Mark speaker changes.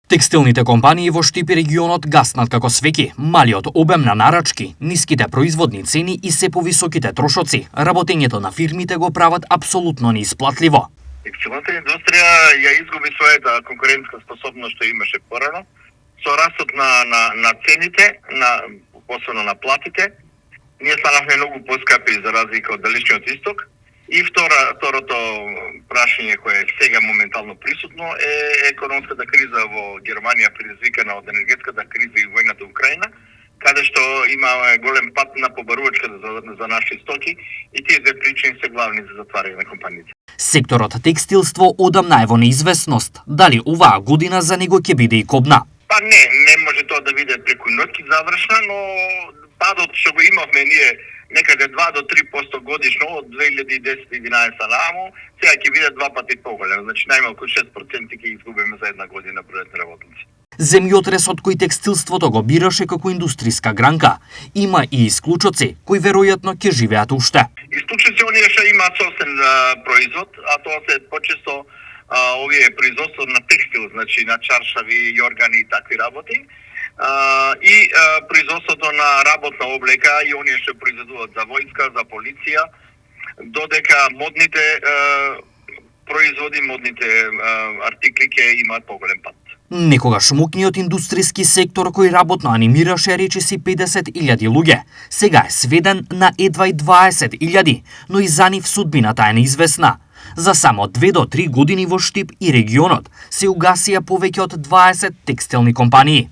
Speaker 1: Текстилните компании во Штип и регионот гаснат како свеки. Малиот обем на нарачки, ниските производни цени и се повисоките трошоци, работењето на фирмите го прават апсолутно неисплатливо.
Speaker 2: Текстилната индустрија ја изгуби својата конкурентска способност што имаше порано. Со растот на цените, особено на платите, ние станавме многу поскапи за разлика од далечниот исток. И второто прашање кое е сега моментално присутно е економската криза во Германија, предизвикана од енергетската криза и војната во Украина, каде што има голем пат на побарувачката за наши стоки и тие две причини се главни за затварање на компаниите.
Speaker 1: Секторот текстилство одамна е во неизвестност. Дали оваа година за него ќе биде и кобна?
Speaker 2: Па не може тоа да биде преку ноќ завршна, но падот што го имавме ние некаде 2 до 3% годишно од 2010-2011 нааму, сега ќе биде 2 пати поголем, значи најмалку 6% ќе изгубиме за една година бројот на работници.
Speaker 1: Земјотресот кој текстилството го бираше како индустријска гранка, има и исклучоци кои веројатно ќе живеат уште.
Speaker 2: Исклучоци оние што имаат собствен производ, а тоа се почесто овие производство на текстил, значи на чаршави, јоргани и такви работи. И производството на работна облека и оние што произведуваат за војска, за полиција, додека модните производи, модните артикли ќе имаат поголем пат.
Speaker 1: Некогаш мокниот индустријски сектор кој работно анимираше речиси 50.000 луѓе, сега е сведен на едва и 20.000, но и за нив судбината е неизвестна. За само 2 до 3 години во Штип и регионот се угасија повеќе од 20 текстилни компании.